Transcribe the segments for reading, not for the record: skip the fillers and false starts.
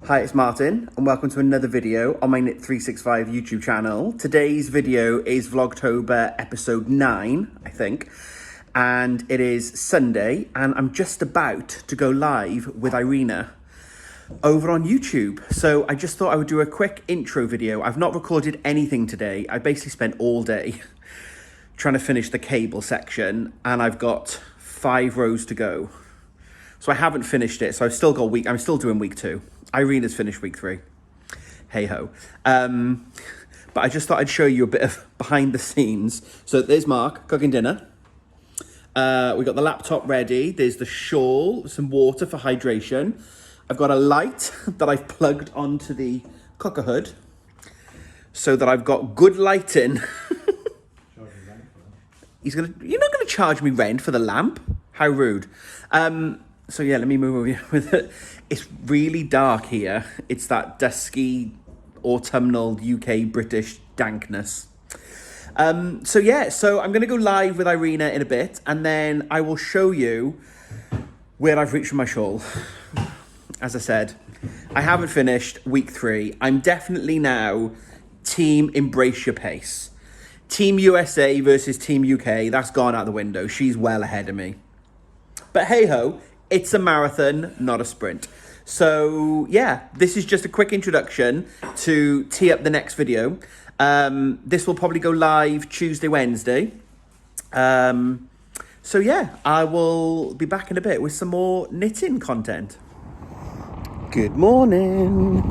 Hi, it's Martin and welcome to another video on my Knit365 YouTube channel. Today's video is Vlogtober episode 9, I think, and it is Sunday and I'm just about to go live with Irina over on YouTube. So I just thought I would do a quick intro video. I've not recorded anything today. I basically spent all day trying to finish the cable section and I've got 5 rows to go. So I haven't finished it, so I've still got I'm still doing week 2. Irina's finished week 3. Hey ho. But I just thought I'd show you a bit of behind the scenes. So there's Mark cooking dinner. We got the laptop ready. There's the shawl, some water for hydration. I've got a light that I've plugged onto the cooker hood so that I've got good lighting. You're not gonna charge me rent for the lamp? How rude. So yeah, let me move over here with it. It's really dark here. It's that dusky, autumnal UK British dankness. So I'm going to go live with Irina in a bit, and then I will show you where I've reached with my shawl. As I said, I haven't finished week 3. I'm definitely now team embrace your pace. Team USA versus Team UK, that's gone out the window. She's well ahead of me. But hey ho, it's a marathon, not a sprint. So yeah, this is just a quick introduction to tee up the next video. This will probably go live Tuesday, Wednesday. So yeah, I will be back in a bit with some more knitting content. Good morning.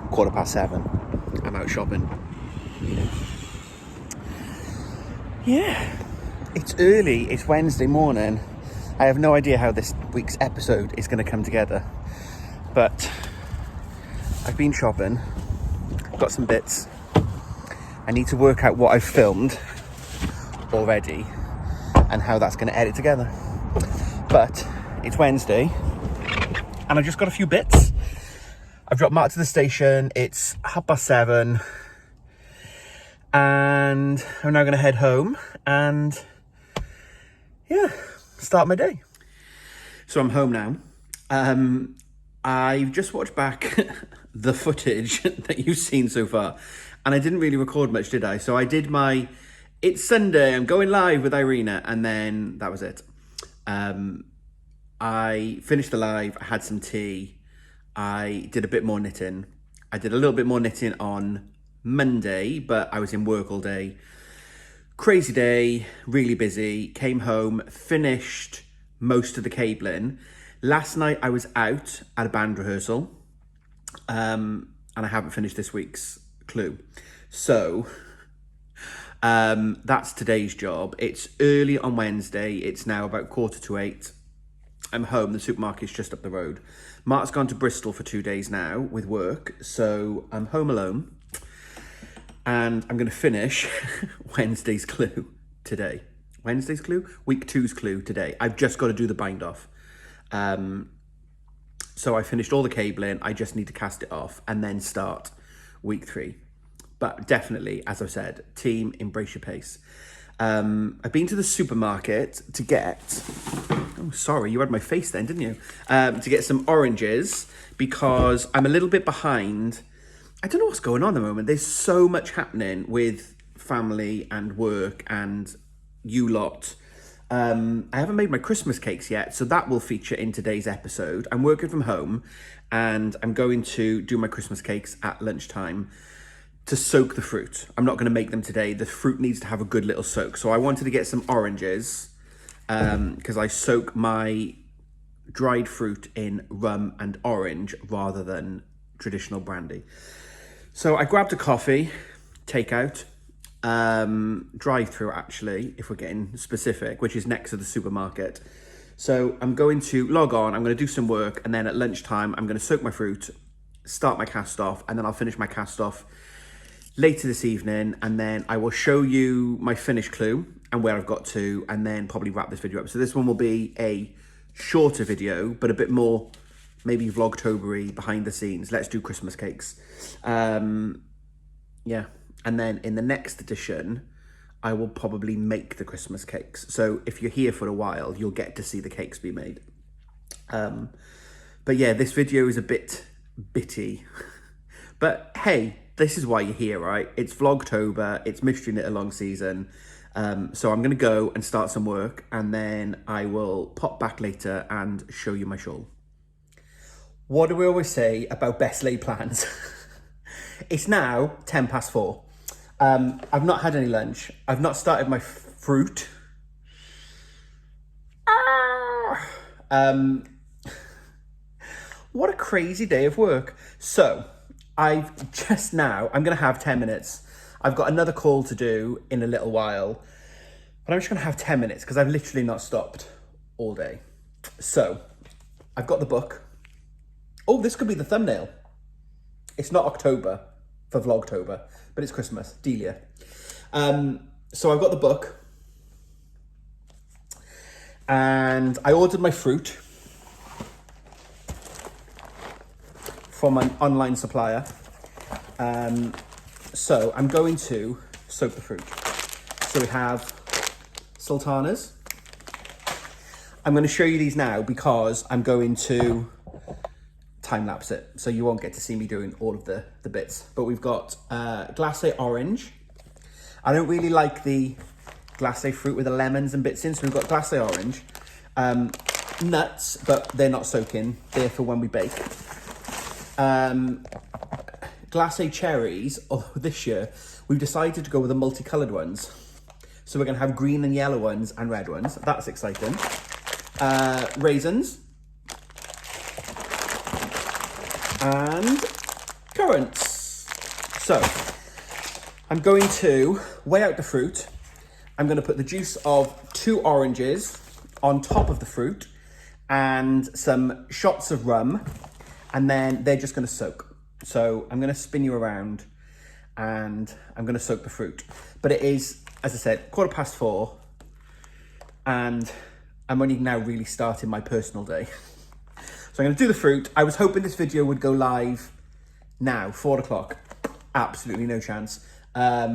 7:15. I'm out shopping. Yeah, it's early, it's Wednesday morning. I have no idea how this week's episode is going to come together, but I've been shopping, got some bits. I need to work out what I've filmed already and how that's going to edit together. But it's Wednesday and I've just got a few bits. I've dropped Mark to the station. It's 7:30 and I'm now going to head home and yeah, start my day. So I'm home now. I've just watched back the footage that you've seen so far, and I didn't really record much, did I? So I did it's Sunday, I'm going live with Irina, and then that was it. I finished the live, I had some tea, I did a bit more knitting. I did a little bit more knitting on Monday, but I was in work all day. Crazy day, really busy, came home, finished most of the cabling. Last night I was out at a band rehearsal, and I haven't finished this week's clue. So that's today's job. It's early on Wednesday, it's now about 7:45. I'm home, the supermarket's just up the road. Mark's gone to Bristol for 2 days now with work, so I'm home alone. And I'm going to finish Wednesday's clue today. Wednesday's clue? Week 2's clue today. I've just got to do the bind off. So I finished all the cabling. I just need to cast it off and then start week 3. But definitely, as I've said, team embrace your pace. I've been to the supermarket to get... Oh, sorry, you had my face then, didn't you? To get some oranges because I'm a little bit behind. I don't know what's going on at the moment. There's so much happening with family and work and you lot. I haven't made my Christmas cakes yet, so that will feature in today's episode. I'm working from home and I'm going to do my Christmas cakes at lunchtime to soak the fruit. I'm not going to make them today. The fruit needs to have a good little soak. So I wanted to get some oranges because I soak my dried fruit in rum and orange rather than traditional brandy. So I grabbed a coffee, takeout, drive-through actually, if we're getting specific, which is next to the supermarket. So I'm going to log on, I'm going to do some work, and then at lunchtime, I'm going to soak my fruit, start my cast off, and then I'll finish my cast off later this evening, and then I will show you my finished clue and where I've got to, and then probably wrap this video up. So this one will be a shorter video, but a bit more maybe vlogtober-y, behind the scenes. Let's do Christmas cakes. Yeah, and then in the next edition, I will probably make the Christmas cakes. So if you're here for a while, you'll get to see the cakes be made. But yeah, this video is a bit bitty. But hey, this is why you're here, right? It's vlogtober, it's mystery knit along season. So I'm gonna go and start some work, and then I will pop back later and show you my shawl. What do we always say about best laid plans? It's now 4:10. I've not had any lunch. I've not started my fruit. What a crazy day of work. So I'm gonna have 10 minutes. I've got another call to do in a little while, but I'm just gonna have 10 minutes because I've literally not stopped all day. So I've got the book. Oh, this could be the thumbnail. It's not October for vlogtober, but it's Christmas, Delia. So I've got the book, and I ordered my fruit from an online supplier. So I'm going to soak the fruit. So we have sultanas. I'm going to show you these now because I'm going to time lapse it, so you won't get to see me doing all of the bits. But we've got glacé orange. I don't really like the glacé fruit with the lemons and bits in, so we've got glacé orange. Nuts, but they're not soaking, they're for when we bake. Glacé cherries, although this year we've decided to go with the multicoloured ones. So we're going to have green and yellow ones and red ones. That's exciting. Raisins. And currants. So I'm going to weigh out the fruit. I'm going to put the juice of 2 oranges on top of the fruit and some shots of rum, and then they're just going to soak. So I'm going to spin you around and I'm going to soak the fruit. But it is, as I said, 4:15, and I'm only now really starting my personal day. So I'm going to do the fruit. I was hoping this video would go live now, 4 o'clock. Absolutely no chance. I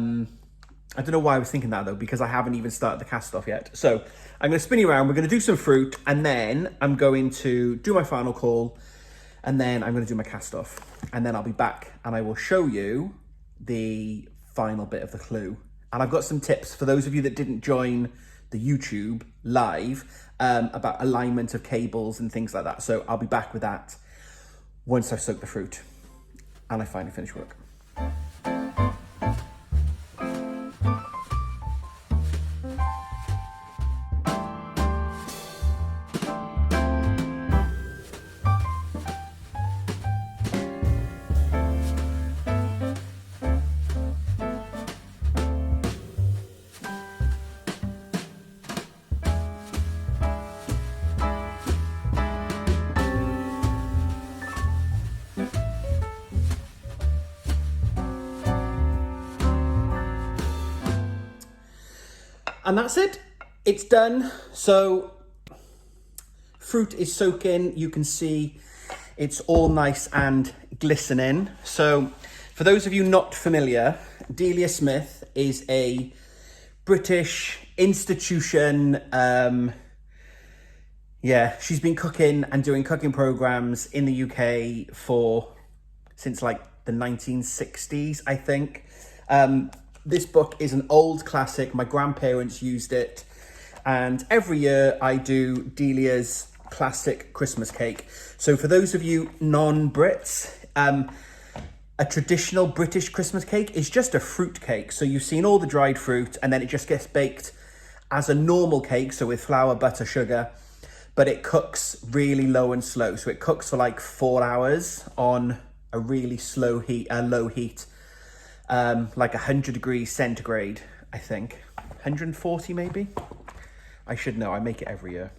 don't know why I was thinking that though, because I haven't even started the cast off yet. So I'm going to spin you around. We're going to do some fruit, and then I'm going to do my final call, and then I'm going to do my cast off, and then I'll be back and I will show you the final bit of the clue. And I've got some tips for those of you that didn't join the YouTube live about alignment of cables and things like that. So I'll be back with that once I've soaked the fruit and I finally finish work. And that's it, it's done. So fruit is soaking, you can see it's all nice and glistening. So for those of you not familiar, Delia Smith is a British institution. She's been cooking and doing cooking programs in the UK since like the 1960s, I think. This book is an old classic. My grandparents used it. And every year I do Delia's classic Christmas cake. So for those of you non-Brits, a traditional British Christmas cake is just a fruit cake. So you've seen all the dried fruit, and then it just gets baked as a normal cake. So with flour, butter, sugar, but it cooks really low and slow. So it cooks for like 4 hours on a really low heat. Like 100 degrees centigrade, I think. 140 maybe? I should know, I make it every year.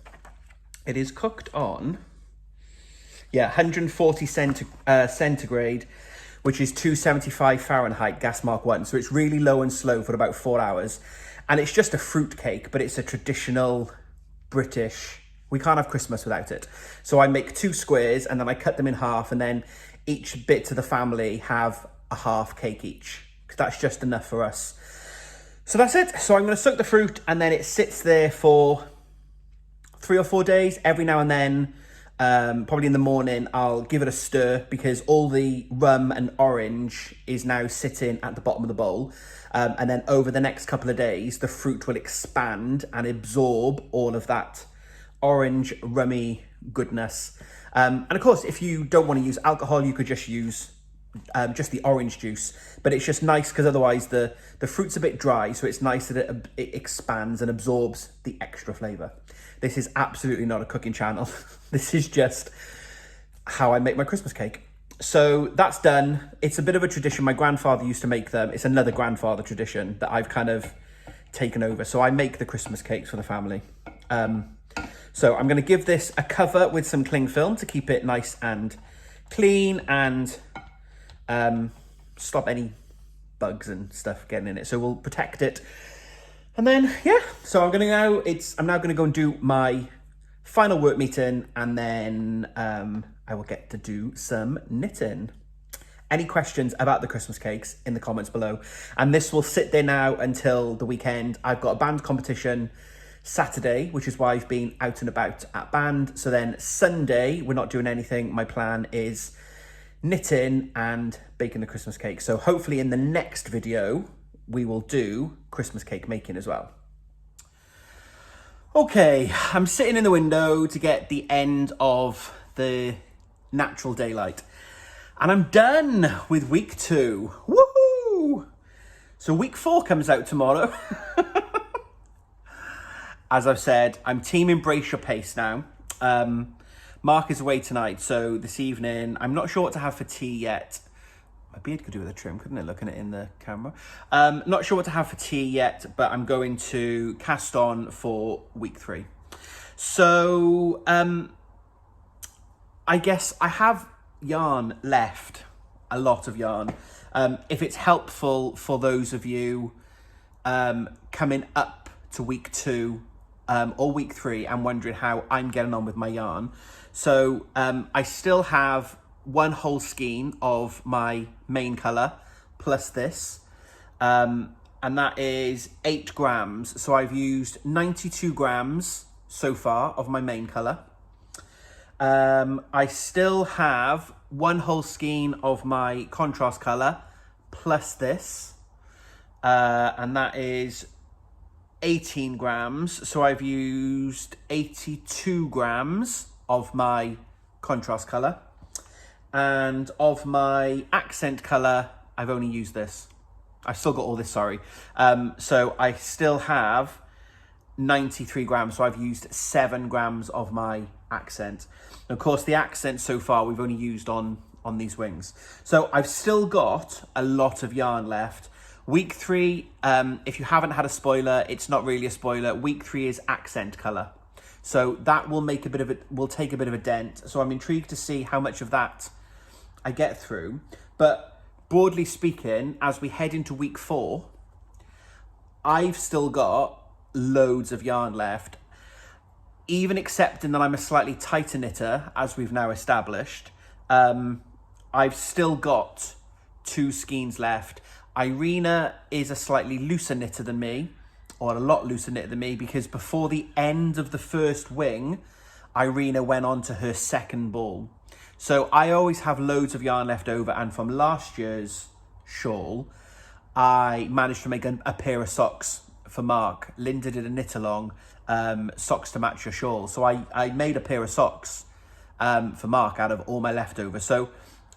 It is cooked on, 140 centigrade, which is 275 Fahrenheit, gas mark 1. So it's really low and slow for about 4 hours. And it's just a fruit cake, but it's a traditional British, we can't have Christmas without it. So I make 2 squares and then I cut them in half, and then each bit to the family have a half cake each, because that's just enough for us. So that's it. So I'm going to soak the fruit, and then it sits there for 3 or 4 days. Every now and then probably in the morning, I'll give it a stir because all the rum and orange is now sitting at the bottom of the bowl. And then over the next couple of days, the fruit will expand and absorb all of that orange rummy goodness. And of course, if you don't want to use alcohol, you could just use just the orange juice. But it's just nice because otherwise the fruit's a bit dry, so it's nice that it expands and absorbs the extra flavour. This is absolutely not a cooking channel. This is just how I make my Christmas cake. So that's done. It's a bit of a tradition. My grandfather used to make them. It's another grandfather tradition that I've kind of taken over. So I make the Christmas cakes for the family. So I'm going to give this a cover with some cling film to keep it nice and clean and stop any bugs and stuff getting in it. So we'll protect it. And then, yeah, so I'm now going to go and do my final work meeting, and then I will get to do some knitting. Any questions about the Christmas cakes in the comments below. And this will sit there now until the weekend. I've got a band competition Saturday, which is why I've been out and about at band. So then Sunday, we're not doing anything. My plan is knitting and baking the Christmas cake. So hopefully in the next video, we will do Christmas cake making as well. Okay, I'm sitting in the window to get the end of the natural daylight. And I'm done with week 2. Woohoo! So week 4 comes out tomorrow. As I've said, I'm team embrace your pace now. Mark is away tonight, so this evening, I'm not sure what to have for tea yet. My beard could do with a trim, couldn't it, looking at it in the camera? Not sure what to have for tea yet, but I'm going to cast on for week 3. So, I guess I have yarn left, a lot of yarn. If it's helpful for those of you coming up to week 2 or week 3 and wondering how I'm getting on with my yarn. So I still have 1 whole skein of my main colour plus this, and that is 8 grams. So I've used 92 grams so far of my main colour. I still have 1 whole skein of my contrast colour plus this, and that is 18 grams. So I've used 82 grams of my contrast colour. And of my accent colour, I've only used this. I've still got all this, sorry. So I still have 93 grams. So I've used 7 grams of my accent. And of course, the accent so far, we've only used on these wings. So I've still got a lot of yarn left. Week 3, if you haven't had a spoiler, it's not really a spoiler. Week 3 is accent colour. So that will take a bit of a dent. So I'm intrigued to see how much of that I get through. But broadly speaking, as we head into week 4, I've still got loads of yarn left. Even accepting that I'm a slightly tighter knitter, as we've now established, I've still got 2 skeins left. Irina is a slightly looser knitter than me, or a lot looser knitter than me, because before the end of the first wing, Irina went on to her second ball. So I always have loads of yarn left over, and from last year's shawl, I managed to make a pair of socks for Mark. Linda did a knit along, socks to match your shawl. So I made a pair of socks for Mark out of all my leftovers. So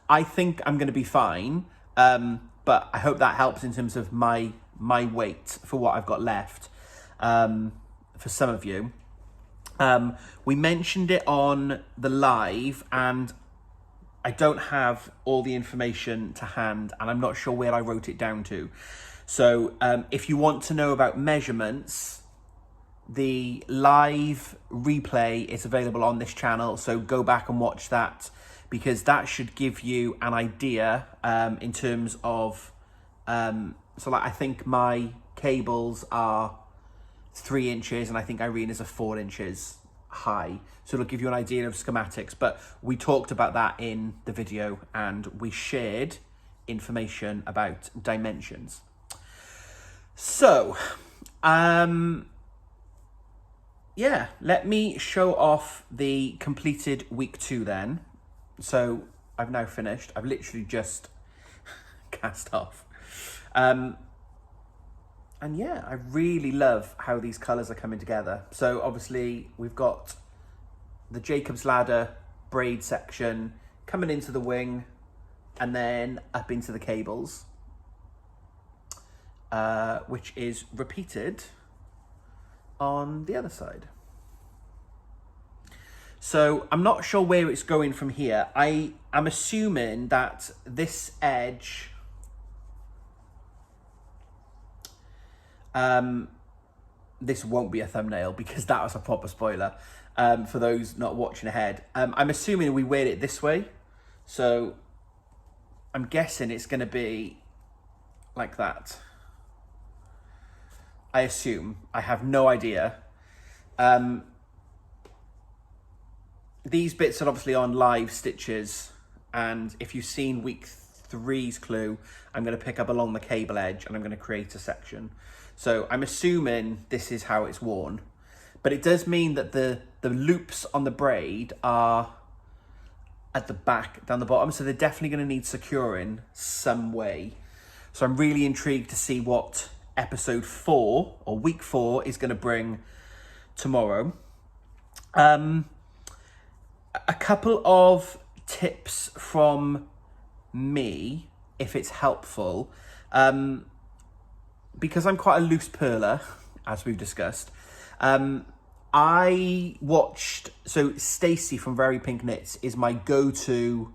I think I'm going to be fine, but I hope that helps in terms of my weight for what I've got left for some of you. We mentioned it on the live, and I don't have all the information to hand, and I'm not sure where I wrote it down to. So if you want to know about measurements, the live replay is available on this channel. So go back and watch that, because that should give you an idea in terms of, so like I think my cables are 3 inches and I think Irina's are 4 inches high. So it'll give you an idea of schematics, but we talked about that in the video and we shared information about dimensions. So, yeah, let me show off the completed week 2 then. So I've now finished. I've literally just cast off. And yeah, I really love how these colours are coming together. So obviously we've got the Jacob's Ladder braid section coming into the wing and then up into the cables, which is repeated on the other side. So I'm not sure where it's going from here. I am assuming that this edge, this won't be a thumbnail because that was a proper spoiler for those not watching ahead. I'm assuming we wear it this way. So I'm guessing it's going to be like that. I assume. I have no idea. These bits are obviously on live stitches, and if you've seen week 3's clue, I'm going to pick up along the cable edge and I'm going to create a section. So I'm assuming this is how it's worn, but it does mean that the loops on the braid are at the back down the bottom, so they're definitely going to need securing some way. So I'm really intrigued to see what episode 4 or week 4 is going to bring tomorrow. A couple of tips from me, if it's helpful, because I'm quite a loose purler, as we've discussed. I watched, so Stacey from Very Pink Knits is my go-to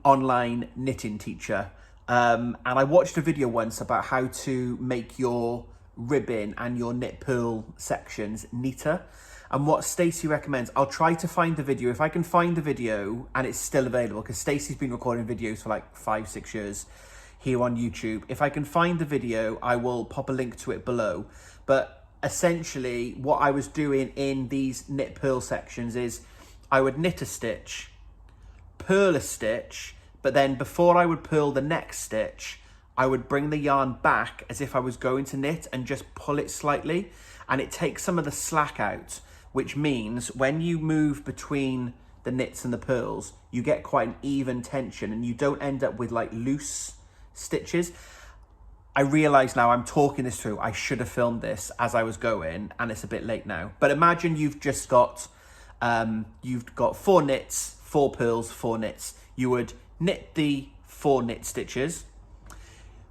online knitting teacher. And I watched a video once about how to make your ribbon and your knit purl sections neater. And what Stacey recommends, I'll try to find the video. If I can find the video and it's still available, because Stacey's been recording videos for like 5-6 years here on YouTube. If I can find the video, I will pop a link to it below. But essentially what I was doing in these knit purl sections is I would knit a stitch, purl a stitch, but then before I would purl the next stitch, I would bring the yarn back as if I was going to knit and just pull it slightly. And it takes some of the slack out, which means when you move between the knits and the purls, you get quite an even tension and you don't end up with like loose stitches. I realise now I'm talking this through, I should have filmed this as I was going and it's a bit late now. But imagine you've just got, 4 knits, 4 purls, 4 knits. You would knit the 4 knit stitches.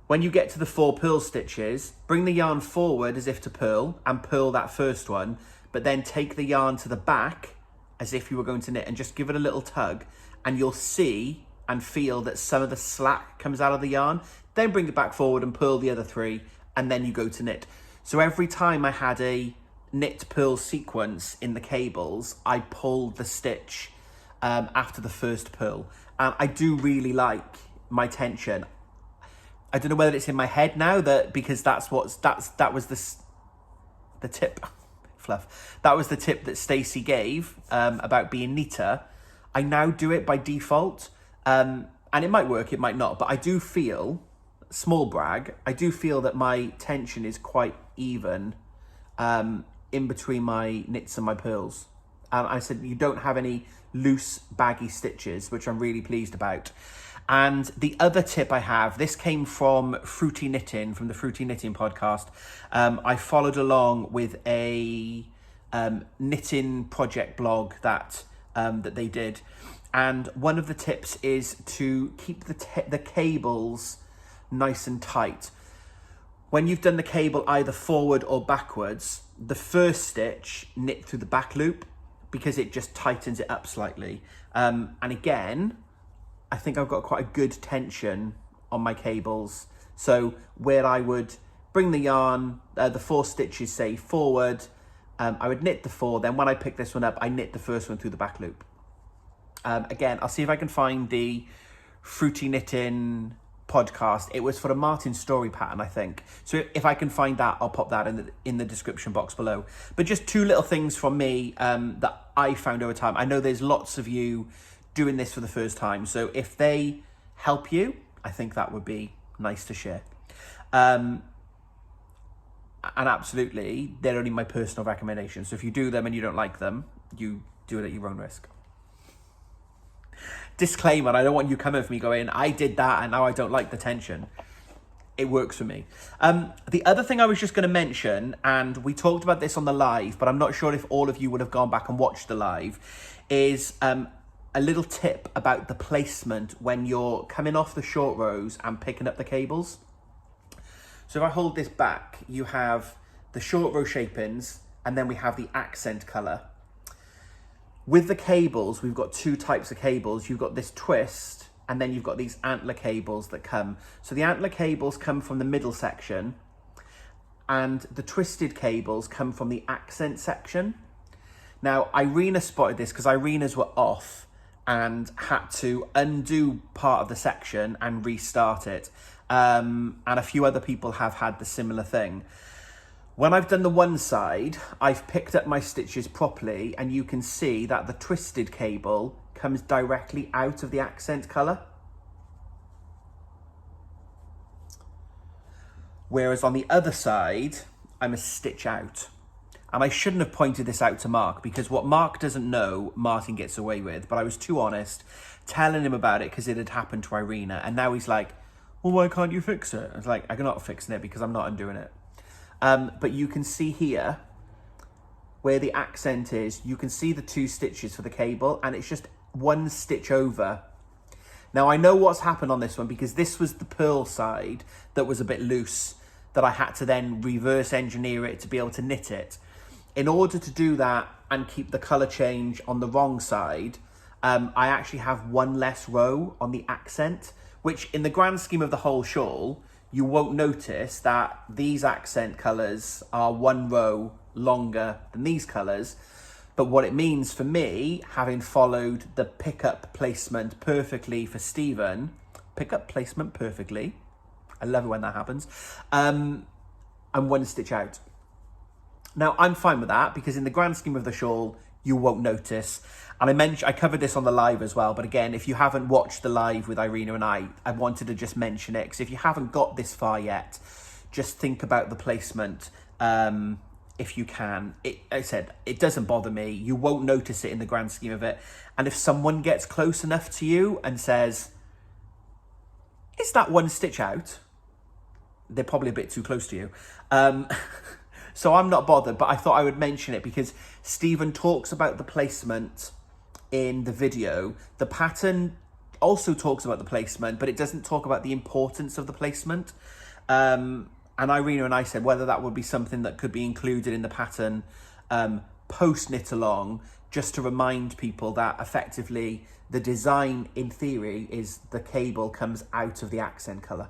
When you get to the 4 purl stitches, bring the yarn forward as if to purl and purl that first one, but then take the yarn to the back as if you were going to knit and just give it a little tug, and you'll see and feel that some of the slack comes out of the yarn. Then bring it back forward and purl the other 3, and then you go to knit. So every time I had a knit purl sequence in the cables, I pulled the stitch after the first purl. And I do really like my tension. I don't know whether it's in my head now that because that was the tip. Fluff. That was the tip that Stacey gave about being neater. I now do it by default, and it might work, it might not, but I do feel, small brag, I do feel that my tension is quite even in between my knits and my purls. I said you don't have any loose baggy stitches, which I'm really pleased about. And the other tip I have, this came from Fruity Knitting, from the Fruity Knitting podcast. I followed along with a knitting project blog that they did. And one of the tips is to keep the cables nice and tight. When you've done the cable either forward or backwards, the first stitch, knit through the back loop because it just tightens it up slightly. And again, I think I've got quite a good tension on my cables. So where I would bring the yarn, the 4 stitches, say forward, I would knit the 4, then when I pick this one up, I knit the first one through the back loop. Again, I'll see if I can find the Fruity Knitting podcast. It was for a Martin Story pattern, I think. So if I can find that, I'll pop that in the description box below. But just 2 little things from me that I found over time. I know there's lots of you doing this for the first time, so if they help you, I think that would be nice to share. And absolutely, they're only my personal recommendations. So if you do them and you don't like them, you do it at your own risk. Disclaimer, I don't want you coming for me going, I did that and now I don't like the tension. It works for me. The other thing I was just going to mention, and we talked about this on the live, but I'm not sure if all of you would have gone back and watched the live, is a little tip about the placement when you're coming off the short rows and picking up the cables. So if I hold this back, you have the short row shapings, and then we have the accent colour. With the cables, we've got two types of cables. You've got this twist, and then you've got these antler cables that come. So the antler cables come from the middle section, and the twisted cables come from the accent section. Now, Irina spotted this because Irina's were off and had to undo part of the section and restart it. And a few other people have had the similar thing. When I've done the one side, I've picked up my stitches properly, and you can see that the twisted cable comes directly out of the accent colour. Whereas on the other side, I'm a stitch out. And I shouldn't have pointed this out to Mark, because what Mark doesn't know, Martin gets away with. But I was too honest, telling him about it because it had happened to Irina. And now he's like, well, why can't you fix it? I was like, I'm not fixing it because I'm not undoing it. But you can see here where the accent is, you can see the two stitches for the cable, and it's just one stitch over. Now I know what's happened on this one, because this was the purl side that was a bit loose, that I had to then reverse engineer it to be able to knit it. In order to do that and keep the colour change on the wrong side, I actually have one less row on the accent, which in the grand scheme of the whole shawl, you won't notice that these accent colours are one row longer than these colours. But what it means for me, having followed the pickup placement perfectly for Stephen, pickup placement perfectly, I love it when that happens, I'm one stitch out. Now, I'm fine with that, because in the grand scheme of the shawl, you won't notice. And I covered this on the live as well, but again, if you haven't watched the live with Irina and I wanted to just mention it, because if you haven't got this far yet, just think about the placement if you can. I said, it doesn't bother me. You won't notice it in the grand scheme of it. And if someone gets close enough to you and says, is that one stitch out? They're probably a bit too close to you. So I'm not bothered, but I thought I would mention it because Stephen talks about the placement in the video. The pattern also talks about the placement, but it doesn't talk about the importance of the placement. And Irina and I said whether that would be something that could be included in the pattern post knit along, just to remind people that effectively the design in theory is the cable comes out of the accent colour.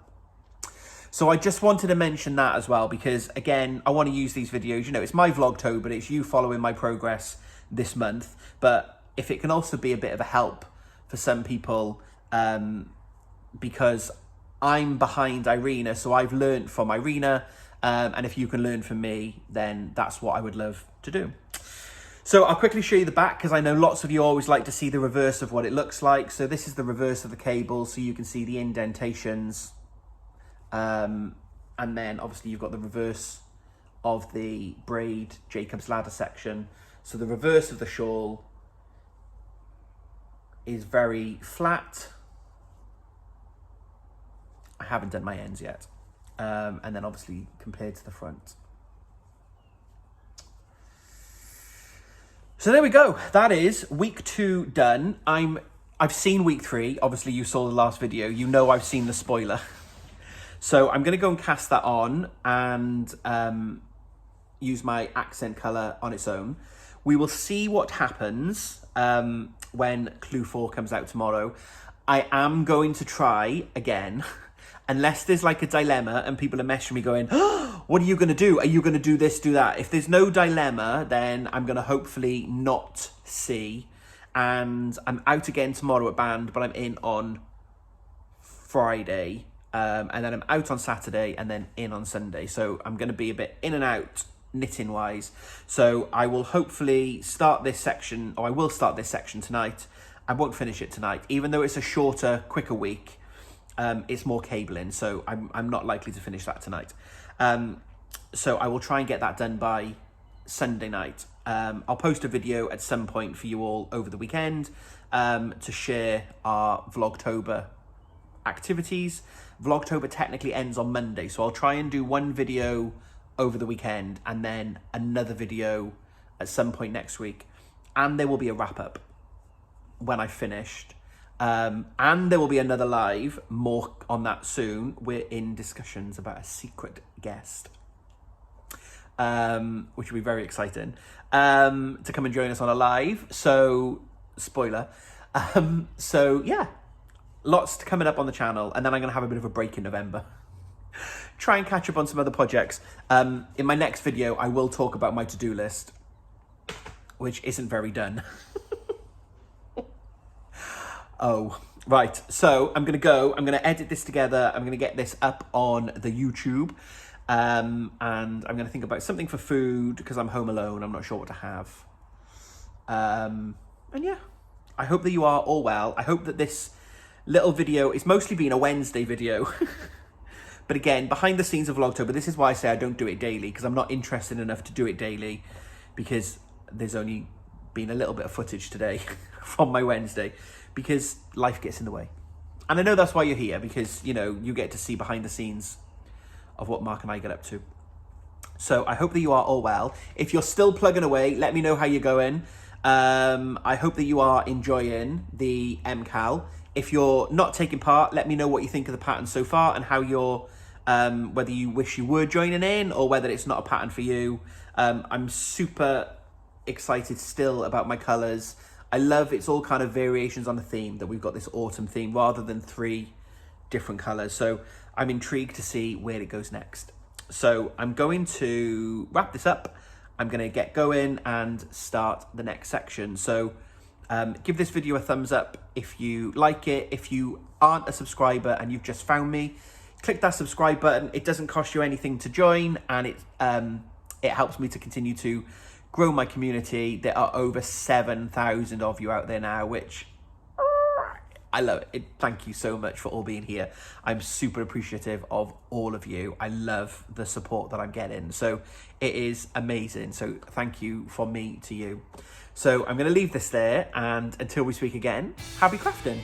So I just wanted to mention that as well, because again, I want to use these videos, you know, it's my vlogtober, but it's you following my progress this month. But if it can also be a bit of a help for some people, because I'm behind Irina, so I've learned from Irina, and if you can learn from me, then that's what I would love to do. So I'll quickly show you the back, because I know lots of you always like to see the reverse of what it looks like. So this is the reverse of the cable, so you can see the indentations. And then obviously you've got the reverse of the braid Jacob's ladder section. So the reverse of the shawl is very flat. I haven't done my ends yet. And then obviously compared to the front. So there we go. That is week 2 done. I've seen week 3. Obviously you saw the last video. You know I've seen the spoiler. So I'm going to go and cast that on and use my accent colour on its own. We will see what happens when Clue 4 comes out tomorrow. I am going to try again, unless there's like a dilemma and people are messaging me going, oh, what are you going to do? Are you going to do this, do that? If there's no dilemma, then I'm going to hopefully not see. And I'm out again tomorrow at band, but I'm in on Friday. And then I'm out on Saturday and then in on Sunday. So I'm going to be a bit in and out knitting wise. So I will hopefully start this section, or I will start this section tonight. I won't finish it tonight, even though it's a shorter, quicker week. It's more cabling, so I'm not likely to finish that tonight. So I will try and get that done by Sunday night. I'll post a video at some point for you all over the weekend to share our vlogtober activities. Vlogtober technically ends on Monday, so I'll try and do one video over the weekend and then another video at some point next week. And there will be a wrap up when I've finished. And there will be another live, more on that soon. We're in discussions about a secret guest, which will be very exciting, to come and join us on a live. So, spoiler. So yeah, lots coming up on the channel, and then I'm going to have a bit of a break in November. Try and catch up on some other projects. In my next video, I will talk about my to-do list, which isn't very done. Oh, right. So I'm going to go. I'm going to edit this together. I'm going to get this up on the YouTube. And I'm going to think about something for food because I'm home alone. I'm not sure what to have. And yeah, I hope that you are all well. I hope that this little video is mostly been a Wednesday video. But again, behind the scenes of Vlogtober, this is why I say I don't do it daily, because I'm not interested enough to do it daily, because there's only been a little bit of footage today from my Wednesday, because life gets in the way. And I know that's why you're here, because, you know, you get to see behind the scenes of what Mark and I get up to. So I hope that you are all well. If you're still plugging away, let me know how you're going. I hope that you are enjoying the MKAL. If you're not taking part, let me know what you think of the pattern so far and how you're, whether you wish you were joining in or whether it's not a pattern for you. I'm super excited still about my colours. I love it's all kind of variations on the theme, that we've got this autumn theme rather than 3 different colours. So I'm intrigued to see where it goes next. So I'm going to wrap this up. I'm going to get going and start the next section. So give this video a thumbs up if you like it. If you aren't a subscriber and you've just found me, click that subscribe button. It doesn't cost you anything to join, and it helps me to continue to grow my community. There are over 7,000 of you out there now, which I love it. Thank you so much for all being here. I'm super appreciative of all of you. I love the support that I'm getting. So it is amazing. So thank you from me to you. So I'm going to leave this there, and until we speak again, happy crafting.